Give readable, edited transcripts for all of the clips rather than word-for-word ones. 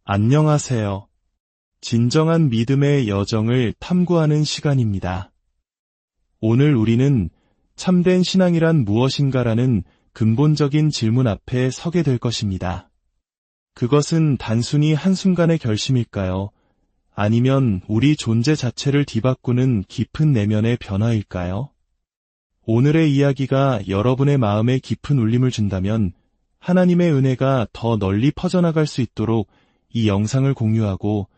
안녕하세요. 진정한 믿음의 여정을 탐구하는 시간입니다. 오늘 우리는 참된 신앙이란 무엇인가라는 근본적인 질문 앞에 서게 될 것입니다. 그것은 단순히 한순간의 결심일까요? 아니면 우리 존재 자체를 뒤바꾸는 깊은 내면의 변화일까요? 오늘의 이야기가 여러분의 마음에 깊은 울림을 준다면 하나님의 은혜가 더 널리 퍼져나갈 수 있도록 이 영상을 공유하고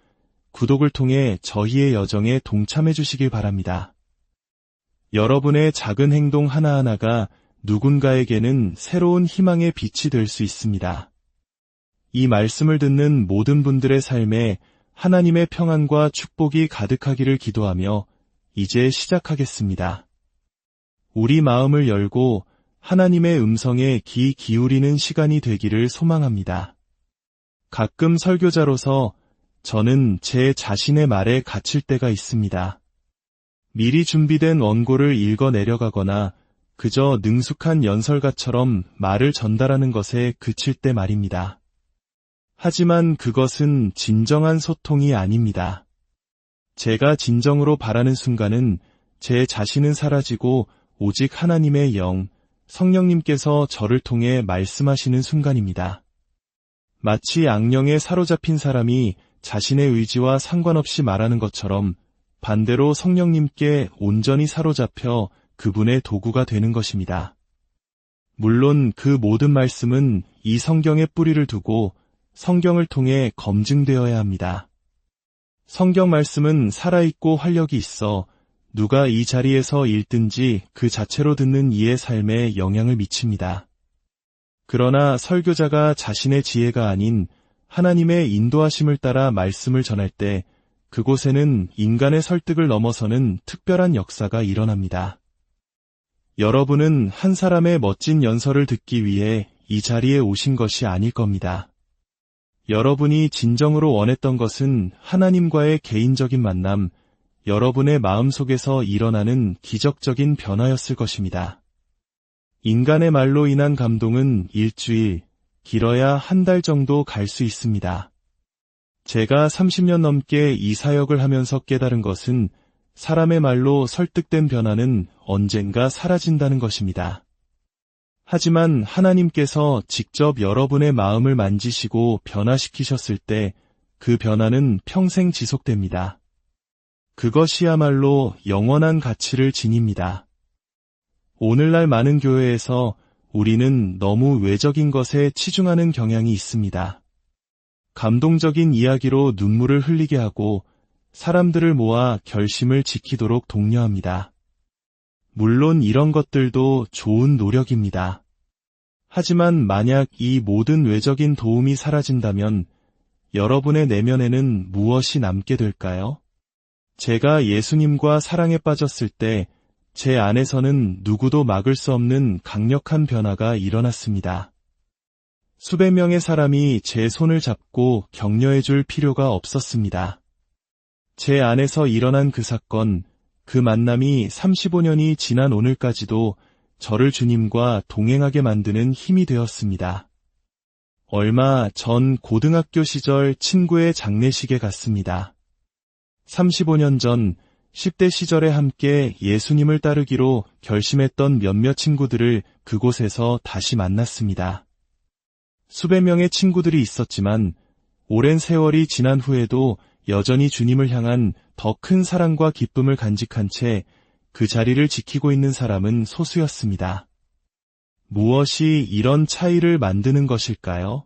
구독을 통해 저희의 여정에 동참해 주시길 바랍니다. 여러분의 작은 행동 하나하나가 누군가에게는 새로운 희망의 빛이 될 수 있습니다. 이 말씀을 듣는 모든 분들의 삶에 하나님의 평안과 축복이 가득하기를 기도하며 이제 시작하겠습니다. 우리 마음을 열고 하나님의 음성에 귀 기울이는 시간이 되기를 소망합니다. 가끔 설교자로서 저는 제 자신의 말에 갇힐 때가 있습니다. 미리 준비된 원고를 읽어 내려가거나 그저 능숙한 연설가처럼 말을 전달하는 것에 그칠 때 말입니다. 하지만 그것은 진정한 소통이 아닙니다. 제가 진정으로 바라는 순간은 제 자신은 사라지고 오직 하나님의 영, 성령님께서 저를 통해 말씀하시는 순간입니다. 마치 악령에 사로잡힌 사람이 자신의 의지와 상관없이 말하는 것처럼 반대로 성령님께 온전히 사로잡혀 그분의 도구가 되는 것입니다. 물론 그 모든 말씀은 이 성경에 뿌리를 두고 성경을 통해 검증되어야 합니다. 성경 말씀은 살아있고 활력이 있어 누가 이 자리에서 읽든지 그 자체로 듣는 이의 삶에 영향을 미칩니다. 그러나 설교자가 자신의 지혜가 아닌 하나님의 인도하심을 따라 말씀을 전할 때 그곳에는 인간의 설득을 넘어서는 특별한 역사가 일어납니다. 여러분은 한 사람의 멋진 연설을 듣기 위해 이 자리에 오신 것이 아닐 겁니다. 여러분이 진정으로 원했던 것은 하나님과의 개인적인 만남, 여러분의 마음속에서 일어나는 기적적인 변화였을 것입니다. 인간의 말로 인한 감동은 일주일, 길어야 한 달 정도 갈 수 있습니다. 제가 30년 넘게 이 사역을 하면서 깨달은 것은 사람의 말로 설득된 변화는 언젠가 사라진다는 것입니다. 하지만 하나님께서 직접 여러분의 마음을 만지시고 변화시키셨을 때 그 변화는 평생 지속됩니다. 그것이야말로 영원한 가치를 지닙니다. 오늘날 많은 교회에서 우리는 너무 외적인 것에 치중하는 경향이 있습니다. 감동적인 이야기로 눈물을 흘리게 하고 사람들을 모아 결심을 지키도록 독려합니다. 물론 이런 것들도 좋은 노력입니다. 하지만 만약 이 모든 외적인 도움이 사라진다면 여러분의 내면에는 무엇이 남게 될까요? 제가 예수님과 사랑에 빠졌을 때 제 안에서는 누구도 막을 수 없는 강력한 변화가 일어났습니다. 수백 명의 사람이 제 손을 잡고 격려해 줄 필요가 없었습니다. 제 안에서 일어난 그 사건, 그 만남이 35년이 지난 오늘까지도 저를 주님과 동행하게 만드는 힘이 되었습니다. 얼마 전 고등학교 시절 친구의 장례식에 갔습니다. 35년 전 10대 시절에 함께 예수님을 따르기로 결심했던 몇몇 친구들을 그곳에서 다시 만났습니다. 수백 명의 친구들이 있었지만 오랜 세월이 지난 후에도 여전히 주님을 향한 더 큰 사랑과 기쁨을 간직한 채 그 자리를 지키고 있는 사람은 소수였습니다. 무엇이 이런 차이를 만드는 것일까요?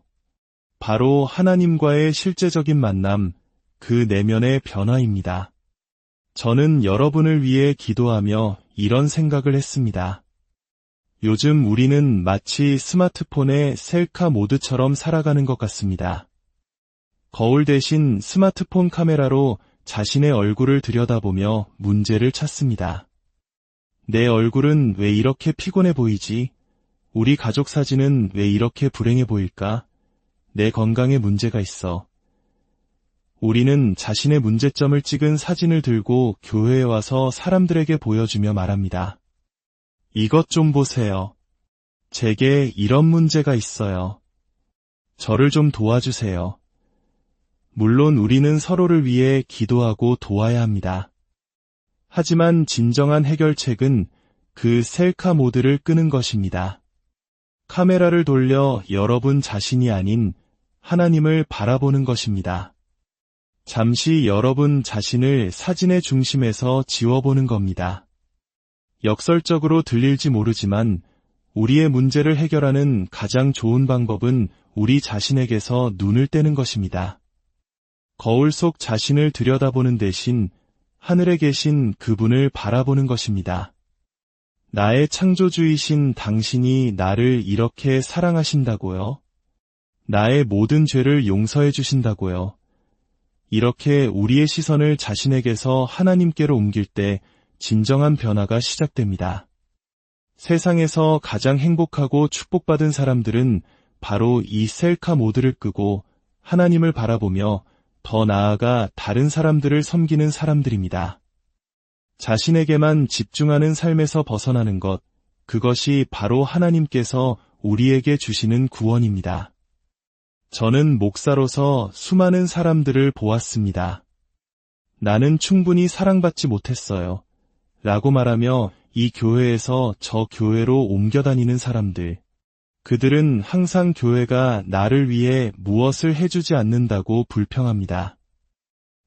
바로 하나님과의 실제적인 만남, 그 내면의 변화입니다. 저는 여러분을 위해 기도하며 이런 생각을 했습니다. 요즘 우리는 마치 스마트폰의 셀카 모드처럼 살아가는 것 같습니다. 거울 대신 스마트폰 카메라로 자신의 얼굴을 들여다보며 문제를 찾습니다. 내 얼굴은 왜 이렇게 피곤해 보이지? 우리 가족 사진은 왜 이렇게 불행해 보일까? 내 건강에 문제가 있어. 우리는 자신의 문제점을 찍은 사진을 들고 교회에 와서 사람들에게 보여주며 말합니다. 이것 좀 보세요. 제게 이런 문제가 있어요. 저를 좀 도와주세요. 물론 우리는 서로를 위해 기도하고 도와야 합니다. 하지만 진정한 해결책은 그 셀카 모드를 끄는 것입니다. 카메라를 돌려 여러분 자신이 아닌 하나님을 바라보는 것입니다. 잠시 여러분 자신을 사진의 중심에서 지워보는 겁니다. 역설적으로 들릴지 모르지만 우리의 문제를 해결하는 가장 좋은 방법은 우리 자신에게서 눈을 떼는 것입니다. 거울 속 자신을 들여다보는 대신 하늘에 계신 그분을 바라보는 것입니다. 나의 창조주이신 당신이 나를 이렇게 사랑하신다고요? 나의 모든 죄를 용서해 주신다고요? 이렇게 우리의 시선을 자신에게서 하나님께로 옮길 때 진정한 변화가 시작됩니다. 세상에서 가장 행복하고 축복받은 사람들은 바로 이 셀카 모드를 끄고 하나님을 바라보며 더 나아가 다른 사람들을 섬기는 사람들입니다. 자신에게만 집중하는 삶에서 벗어나는 것, 그것이 바로 하나님께서 우리에게 주시는 구원입니다. 저는 목사로서 수많은 사람들을 보았습니다. 나는 충분히 사랑받지 못했어요. 라고 말하며 이 교회에서 저 교회로 옮겨 다니는 사람들. 그들은 항상 교회가 나를 위해 무엇을 해주지 않는다고 불평합니다.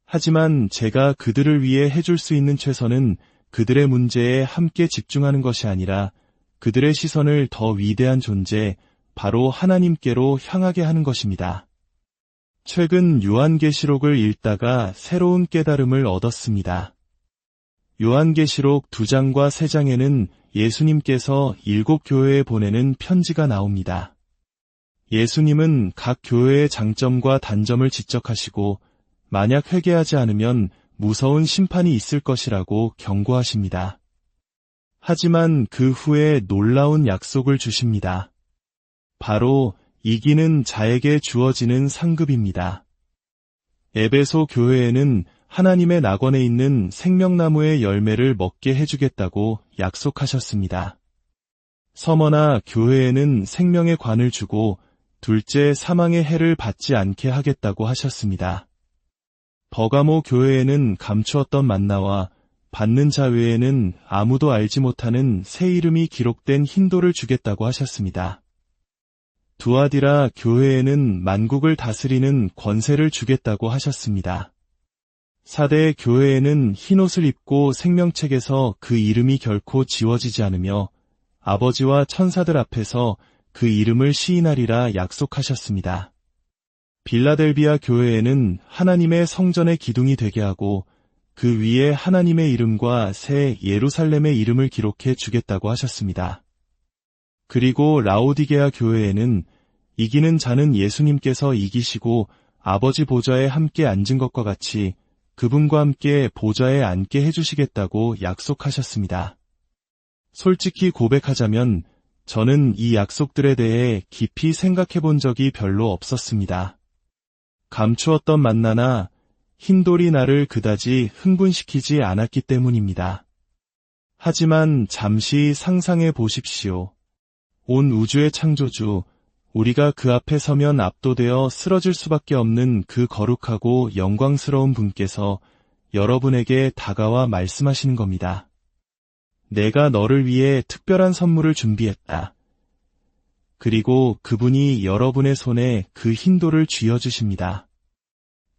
하지만 제가 그들을 위해 해줄 수 있는 최선은 그들의 문제에 함께 집중하는 것이 아니라 그들의 시선을 더 위대한 존재, 바로 하나님께로 향하게 하는 것입니다. 최근 요한계시록을 읽다가 새로운 깨달음을 얻었습니다. 요한계시록 2장과 3장에는 예수님께서 7교회에 보내는 편지가 나옵니다. 예수님은 각 교회의 장점과 단점을 지적하시고 만약 회개하지 않으면 무서운 심판이 있을 것이라고 경고하십니다. 하지만 그 후에 놀라운 약속을 주십니다. 바로 이기는 자에게 주어지는 상급입니다. 에베소 교회에는 하나님의 낙원에 있는 생명나무의 열매를 먹게 해주겠다고 약속하셨습니다. 서머나 교회에는 생명의 관을 주고 둘째 사망의 해를 받지 않게 하겠다고 하셨습니다. 버가모 교회에는 감추었던 만나와 받는 자 외에는 아무도 알지 못하는 새 이름이 기록된 흰돌을 주겠다고 하셨습니다. 두아디라 교회에는 만국을 다스리는 권세를 주겠다고 하셨습니다. 사대 교회에는 흰옷을 입고 생명책에서 그 이름이 결코 지워지지 않으며 아버지와 천사들 앞에서 그 이름을 시인하리라 약속하셨습니다. 빌라델비아 교회에는 하나님의 성전의 기둥이 되게 하고 그 위에 하나님의 이름과 새 예루살렘의 이름을 기록해 주겠다고 하셨습니다. 그리고 라오디게아 교회에는 이기는 자는 예수님께서 이기시고 아버지 보좌에 함께 앉은 것과 같이 그분과 함께 보좌에 앉게 해주시겠다고 약속하셨습니다. 솔직히 고백하자면 저는 이 약속들에 대해 깊이 생각해 본 적이 별로 없었습니다. 감추었던 만나나 흰돌이 나를 그다지 흥분시키지 않았기 때문입니다. 하지만 잠시 상상해 보십시오. 온 우주의 창조주, 우리가 그 앞에 서면 압도되어 쓰러질 수밖에 없는 그 거룩하고 영광스러운 분께서 여러분에게 다가와 말씀하시는 겁니다. 내가 너를 위해 특별한 선물을 준비했다. 그리고 그분이 여러분의 손에 그 흰 돌을 쥐어주십니다.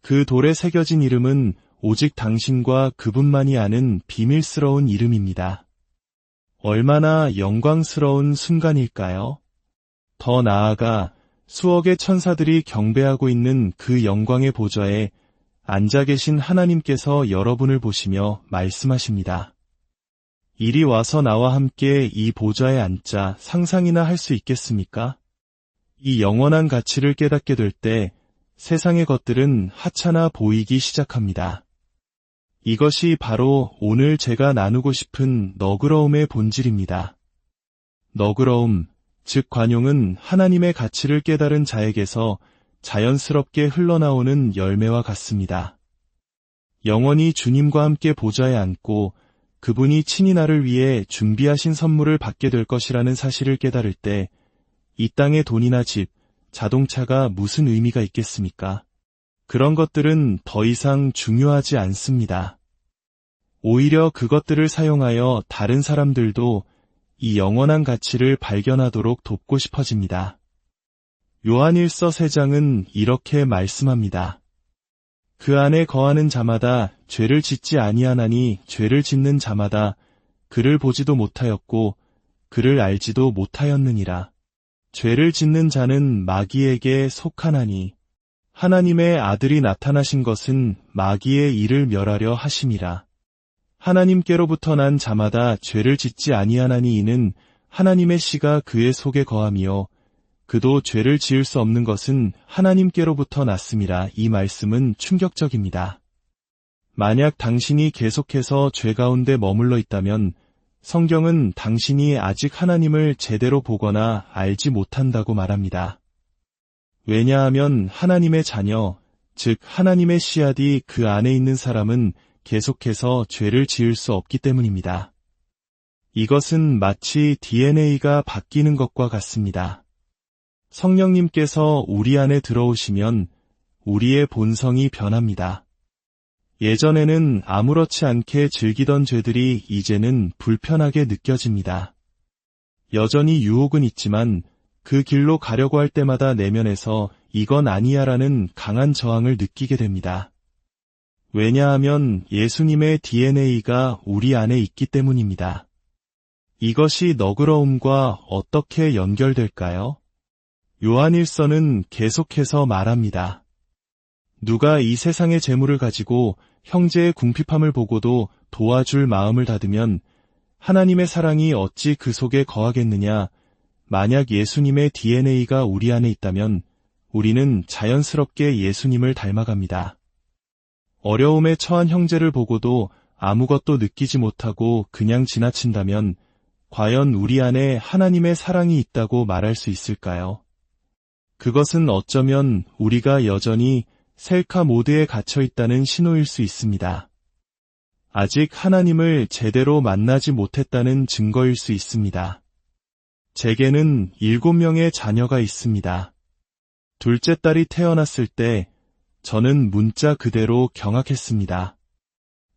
그 돌에 새겨진 이름은 오직 당신과 그분만이 아는 비밀스러운 이름입니다. 얼마나 영광스러운 순간일까요? 더 나아가 수억의 천사들이 경배하고 있는 그 영광의 보좌에 앉아 계신 하나님께서 여러분을 보시며 말씀하십니다. 이리 와서 나와 함께 이 보좌에 앉자 상상이나 할 수 있겠습니까? 이 영원한 가치를 깨닫게 될 때 세상의 것들은 하찮아 보이기 시작합니다. 이것이 바로 오늘 제가 나누고 싶은 너그러움의 본질입니다. 너그러움, 즉 관용은 하나님의 가치를 깨달은 자에게서 자연스럽게 흘러나오는 열매와 같습니다. 영원히 주님과 함께 보좌에 앉고 그분이 친히 나를 위해 준비하신 선물을 받게 될 것이라는 사실을 깨달을 때 이 땅의 돈이나 집, 자동차가 무슨 의미가 있겠습니까? 그런 것들은 더 이상 중요하지 않습니다. 오히려 그것들을 사용하여 다른 사람들도 이 영원한 가치를 발견하도록 돕고 싶어집니다. 요한일서 3장은 이렇게 말씀합니다. 그 안에 거하는 자마다 죄를 짓지 아니하나니 죄를 짓는 자마다 그를 보지도 못하였고 그를 알지도 못하였느니라. 죄를 짓는 자는 마귀에게 속하나니 하나님의 아들이 나타나신 것은 마귀의 일을 멸하려 하심이라. 하나님께로부터 난 자마다 죄를 짓지 아니하나니 이는 하나님의 씨가 그의 속에 거함이요 그도 죄를 지을 수 없는 것은 하나님께로부터 났음이라. 이 말씀은 충격적입니다. 만약 당신이 계속해서 죄 가운데 머물러 있다면 성경은 당신이 아직 하나님을 제대로 보거나 알지 못한다고 말합니다. 왜냐하면 하나님의 자녀, 즉 하나님의 씨앗이 그 안에 있는 사람은 계속해서 죄를 지을 수 없기 때문입니다. 이것은 마치 DNA가 바뀌는 것과 같습니다. 성령님께서 우리 안에 들어오시면 우리의 본성이 변합니다. 예전에는 아무렇지 않게 즐기던 죄들이 이제는 불편하게 느껴집니다. 여전히 유혹은 있지만 그 길로 가려고 할 때마다 내면에서 이건 아니야라는 강한 저항을 느끼게 됩니다. 왜냐하면 예수님의 DNA가 우리 안에 있기 때문입니다. 이것이 너그러움과 어떻게 연결될까요? 요한일서는 계속해서 말합니다. 누가 이 세상의 재물을 가지고 형제의 궁핍함을 보고도 도와줄 마음을 닫으면 하나님의 사랑이 어찌 그 속에 거하겠느냐. 만약 예수님의 DNA가 우리 안에 있다면 우리는 자연스럽게 예수님을 닮아갑니다. 어려움에 처한 형제를 보고도 아무것도 느끼지 못하고 그냥 지나친다면 과연 우리 안에 하나님의 사랑이 있다고 말할 수 있을까요? 그것은 어쩌면 우리가 여전히 셀카 모드에 갇혀 있다는 신호일 수 있습니다. 아직 하나님을 제대로 만나지 못했다는 증거일 수 있습니다. 제게는 7명의 자녀가 있습니다. 둘째 딸이 태어났을 때 저는 문자 그대로 경악했습니다.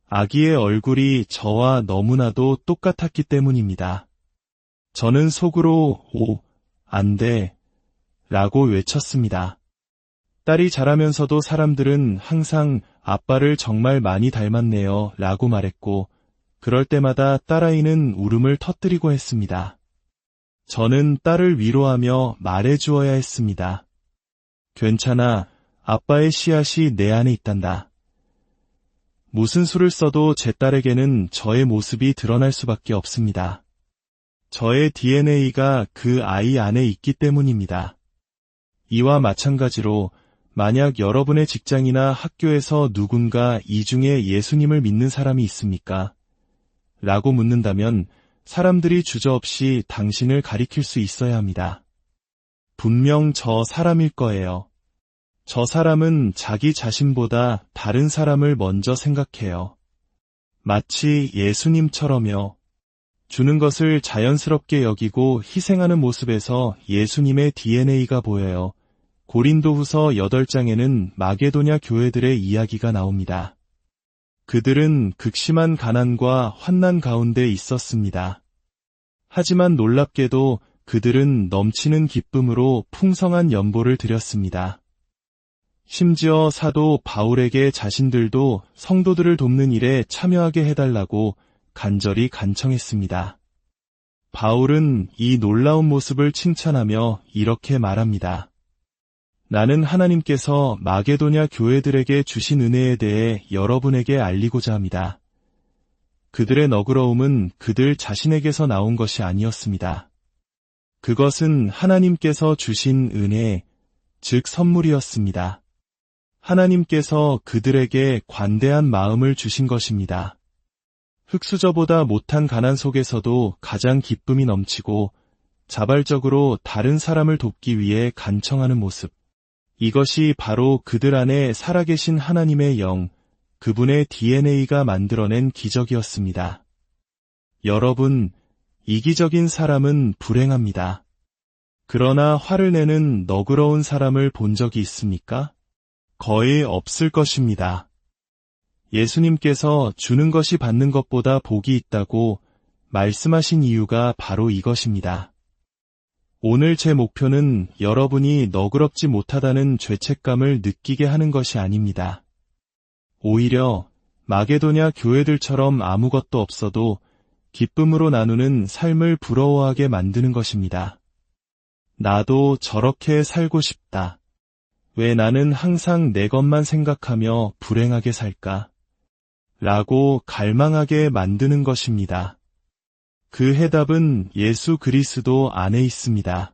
아기의 얼굴이 저와 너무나도 똑같았기 때문입니다. 저는 속으로 안 돼 라고 외쳤습니다. 딸이 자라면서도 사람들은 항상 아빠를 정말 많이 닮았네요 라고 말했고 그럴 때마다 딸아이는 울음을 터뜨리고 했습니다. 저는 딸을 위로하며 말해주어야 했습니다. 괜찮아, 아빠의 씨앗이 내 안에 있단다. 무슨 수를 써도 제 딸에게는 저의 모습이 드러날 수밖에 없습니다. 저의 DNA가 그 아이 안에 있기 때문입니다. 이와 마찬가지로 만약 여러분의 직장이나 학교에서 누군가 이 중에 예수님을 믿는 사람이 있습니까? 라고 묻는다면 사람들이 주저없이 당신을 가리킬 수 있어야 합니다. 분명 저 사람일 거예요. 저 사람은 자기 자신보다 다른 사람을 먼저 생각해요. 마치 예수님처럼요. 주는 것을 자연스럽게 여기고 희생하는 모습에서 예수님의 DNA가 보여요. 고린도후서 8장에는 마게도냐 교회들의 이야기가 나옵니다. 그들은 극심한 가난과 환난 가운데 있었습니다. 하지만 놀랍게도 그들은 넘치는 기쁨으로 풍성한 연보를 드렸습니다. 심지어 사도 바울에게 자신들도 성도들을 돕는 일에 참여하게 해달라고 간절히 간청했습니다. 바울은 이 놀라운 모습을 칭찬하며 이렇게 말합니다. 나는 하나님께서 마게도냐 교회들에게 주신 은혜에 대해 여러분에게 알리고자 합니다. 그들의 너그러움은 그들 자신에게서 나온 것이 아니었습니다. 그것은 하나님께서 주신 은혜, 즉 선물이었습니다. 하나님께서 그들에게 관대한 마음을 주신 것입니다. 흙수저보다 못한 가난 속에서도 가장 기쁨이 넘치고 자발적으로 다른 사람을 돕기 위해 간청하는 모습. 이것이 바로 그들 안에 살아계신 하나님의 영, 그분의 DNA가 만들어낸 기적이었습니다. 여러분, 이기적인 사람은 불행합니다. 그러나 화를 내는 너그러운 사람을 본 적이 있습니까? 거의 없을 것입니다. 예수님께서 주는 것이 받는 것보다 복이 있다고 말씀하신 이유가 바로 이것입니다. 오늘 제 목표는 여러분이 너그럽지 못하다는 죄책감을 느끼게 하는 것이 아닙니다. 오히려 마게도냐 교회들처럼 아무것도 없어도 기쁨으로 나누는 삶을 부러워하게 만드는 것입니다. 나도 저렇게 살고 싶다. 왜 나는 항상 내 것만 생각하며 불행하게 살까? 라고 갈망하게 만드는 것입니다. 그 해답은 예수 그리스도 안에 있습니다.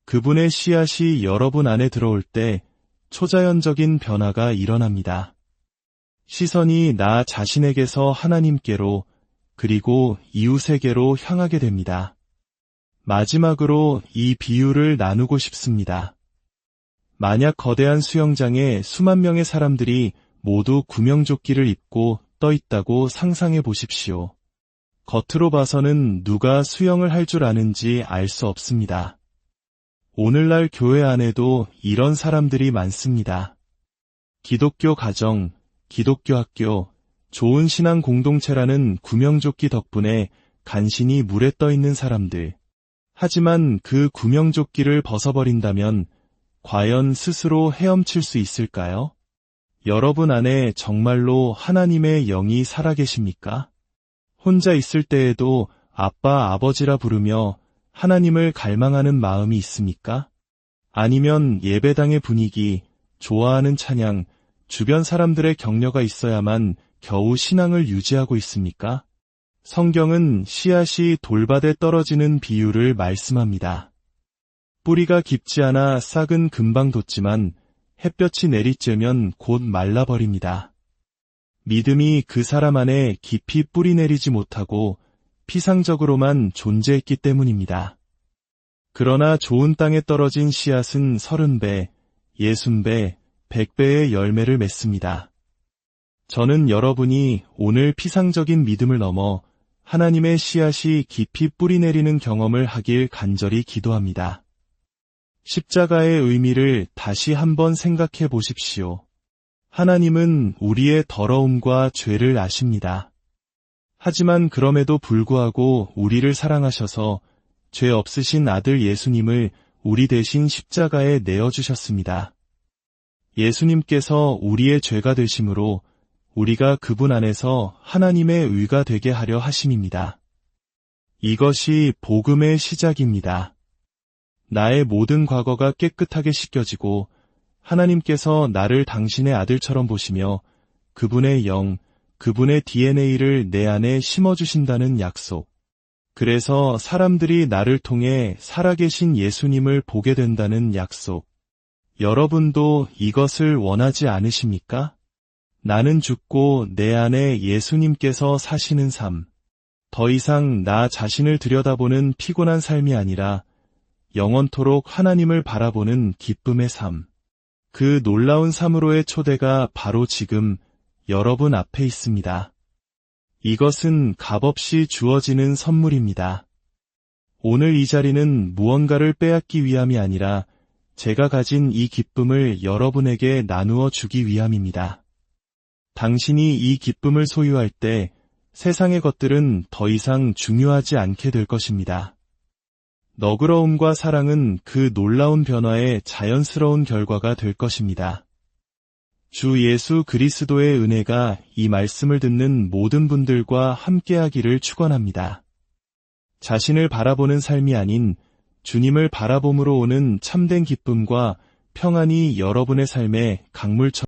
그분의 씨앗이 여러분 안에 들어올 때 초자연적인 변화가 일어납니다. 시선이 나 자신에게서 하나님께로 그리고 이웃에게로 향하게 됩니다. 마지막으로 이 비유를 나누고 싶습니다. 만약 거대한 수영장에 수만 명의 사람들이 모두 구명조끼를 입고 떠 있다고 상상해 보십시오. 겉으로 봐서는 누가 수영을 할 줄 아는지 알 수 없습니다. 오늘날 교회 안에도 이런 사람들이 많습니다. 기독교 가정, 기독교 학교, 좋은 신앙 공동체라는 구명조끼 덕분에 간신히 물에 떠 있는 사람들. 하지만 그 구명조끼를 벗어버린다면 과연 스스로 헤엄칠 수 있을까요? 여러분 안에 정말로 하나님의 영이 살아계십니까? 혼자 있을 때에도 아빠, 아버지라 부르며 하나님을 갈망하는 마음이 있습니까? 아니면 예배당의 분위기, 좋아하는 찬양, 주변 사람들의 격려가 있어야만 겨우 신앙을 유지하고 있습니까? 성경은 씨앗이 돌밭에 떨어지는 비유를 말씀합니다. 뿌리가 깊지 않아 싹은 금방 돋지만 햇볕이 내리쬐면 곧 말라버립니다. 믿음이 그 사람 안에 깊이 뿌리내리지 못하고 피상적으로만 존재했기 때문입니다. 그러나 좋은 땅에 떨어진 씨앗은 30배, 60배, 100배의 열매를 맺습니다. 저는 여러분이 오늘 피상적인 믿음을 넘어 하나님의 씨앗이 깊이 뿌리내리는 경험을 하길 간절히 기도합니다. 십자가의 의미를 다시 한번 생각해 보십시오. 하나님은 우리의 더러움과 죄를 아십니다. 하지만 그럼에도 불구하고 우리를 사랑하셔서 죄 없으신 아들 예수님을 우리 대신 십자가에 내어주셨습니다. 예수님께서 우리의 죄가 되심으로 우리가 그분 안에서 하나님의 의가 되게 하려 하심입니다. 이것이 복음의 시작입니다. 나의 모든 과거가 깨끗하게 씻겨지고 하나님께서 나를 당신의 아들처럼 보시며 그분의 영, 그분의 DNA를 내 안에 심어주신다는 약속. 그래서 사람들이 나를 통해 살아계신 예수님을 보게 된다는 약속. 여러분도 이것을 원하지 않으십니까? 나는 죽고 내 안에 예수님께서 사시는 삶. 더 이상 나 자신을 들여다보는 피곤한 삶이 아니라 영원토록 하나님을 바라보는 기쁨의 삶. 그 놀라운 삶으로의 초대가 바로 지금 여러분 앞에 있습니다. 이것은 값없이 주어지는 선물입니다. 오늘 이 자리는 무언가를 빼앗기 위함이 아니라 제가 가진 이 기쁨을 여러분에게 나누어 주기 위함입니다. 당신이 이 기쁨을 소유할 때 세상의 것들은 더 이상 중요하지 않게 될 것입니다. 너그러움과 사랑은 그 놀라운 변화의 자연스러운 결과가 될 것입니다. 주 예수 그리스도의 은혜가 이 말씀을 듣는 모든 분들과 함께하기를 축원합니다. 자신을 바라보는 삶이 아닌 주님을 바라봄으로 오는 참된 기쁨과 평안이 여러분의 삶에 강물처럼